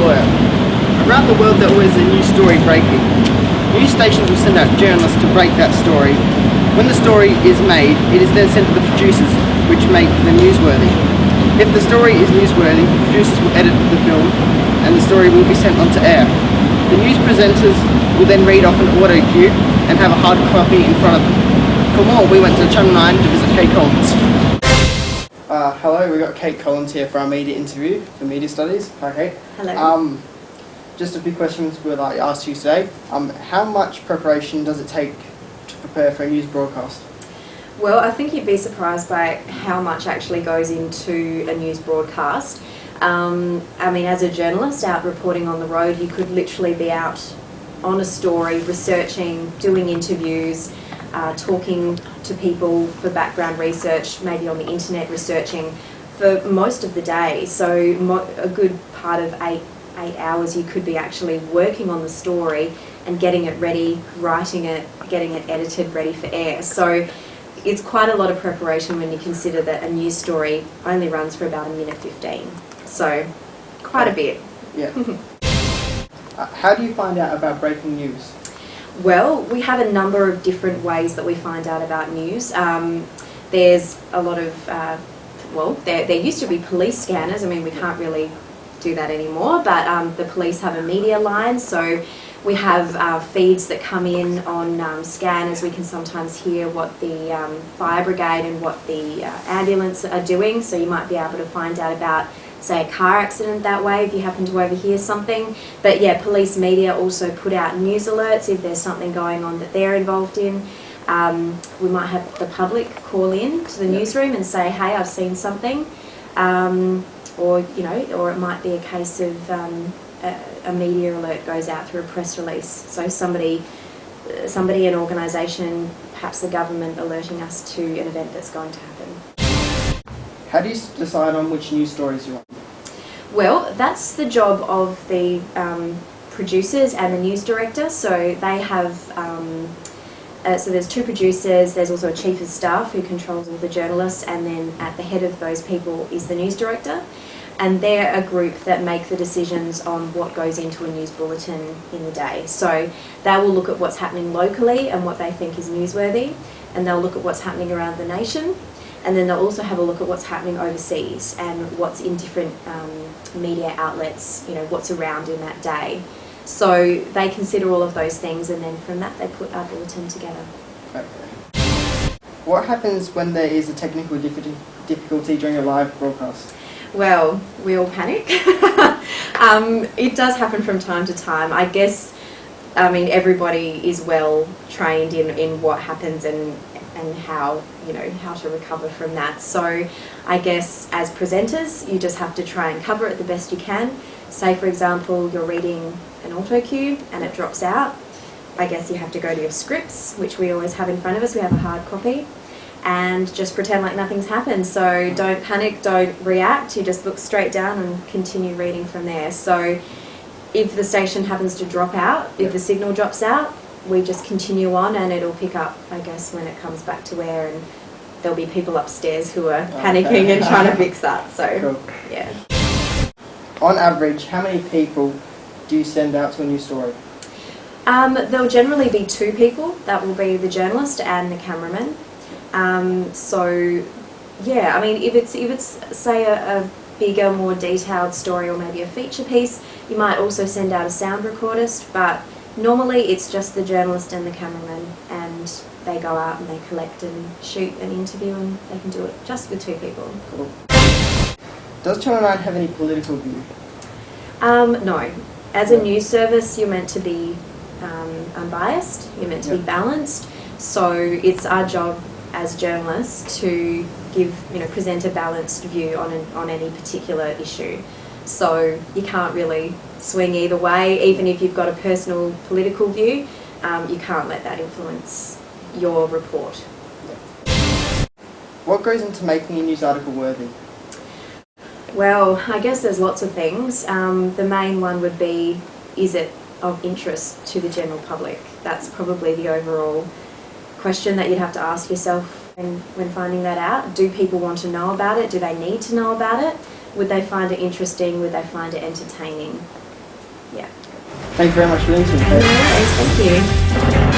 iDaloia. Around the world there always a new story breaking. News stations will send out journalists to break that story. When the story is made, it is then sent to the producers, which make them newsworthy. If the story is newsworthy, producers will edit the film and the story will be sent on to air. The news presenters will then read off an audio cue and have a hard copy in front of them. For more, we went to Channel 9 to visit Kate Collins. Hello, we've got Kate Collins here for our media interview for Media Studies. Hi Kate. Hello. Just a few questions we'd like to ask you today. How much preparation does it take to prepare for a news broadcast? Well, I think you'd be surprised by how much actually goes into a news broadcast. I mean, as a journalist out reporting on the road, you could literally be out on a story, researching, doing interviews, talking to people for background research, maybe on the internet researching for most of the day. So a good part of eight hours you could be actually working on the story and getting it ready, writing it, getting it edited, ready for air. So it's quite a lot of preparation when you consider that a news story only runs for about 1:15. So quite a bit. Yeah. How do you find out about breaking news? Well, we have a number of different ways that we find out about news. There's a lot of, there used to be police scanners. I mean, we can't really do that anymore, but the police have a media line, so we have feeds that come in on scanners. We can sometimes hear what the fire brigade and what the ambulance are doing, so you might be able to find out about, say, a car accident that way if you happen to overhear something. But yeah, police media also put out news alerts if there's something going on that they're involved in. We might have the public call in to the newsroom and say, hey, I've seen something. Or it might be a case of a media alert goes out through a press release. So somebody, an organisation, perhaps the government, alerting us to an event that's going to happen. How do you decide on which news stories you want? Well, that's the job of the producers and the news director. So they have, so there's two producers, there's also a chief of staff who controls all the journalists, and then at the head of those people is the news director. And they're a group that make the decisions on what goes into a news bulletin in the day. So they will look at what's happening locally and what they think is newsworthy, and they'll look at what's happening around the nation, and then they'll also have a look at what's happening overseas and what's in different media outlets, what's around in that day. So they consider all of those things, and then from that they put our bulletin together. Okay. What happens when there is a technical difficulty during a live broadcast? Well, we all panic. It does happen from time to time. I guess, everybody is well trained in what happens and how, how to recover from that. So I guess as presenters, you just have to try and cover it the best you can. Say, for example, you're reading an auto cue and it drops out. I guess you have to go to your scripts, which we always have in front of us. We have a hard copy. And just pretend like nothing's happened. So don't panic, don't react, you just look straight down and continue reading from there. So if the station happens to drop out, if the signal drops out, we just continue on and it'll pick up, I guess, when it comes back to air, and there'll be people upstairs who are panicking and trying to fix that. So, cool. Yeah. On average, how many people do you send out to a news story? There'll generally be two people. That will be the journalist and the cameraman. If it's say a bigger, more detailed story or maybe a feature piece, you might also send out a sound recordist, but normally it's just the journalist and the cameraman, and they go out and they collect and shoot an interview, and they can do it just with two people. Cool. Does Channel 9 have any political view? No. As a news service, you're meant to be unbiased, you're meant to be balanced, so it's our job as journalists to present a balanced view on any particular issue. So you can't really swing either way. Even if you've got a personal political view, you can't let that influence your report. What goes into making a news article worthy? Well, I guess there's lots of things. The main one would be, is it of interest to the general public? That's probably the overall question that you'd have to ask yourself when finding that out. Do people want to know about it? Do they need to know about it? Would they find it interesting? Would they find it entertaining? Yeah. Thank you very much for the interview. No worries, thank you.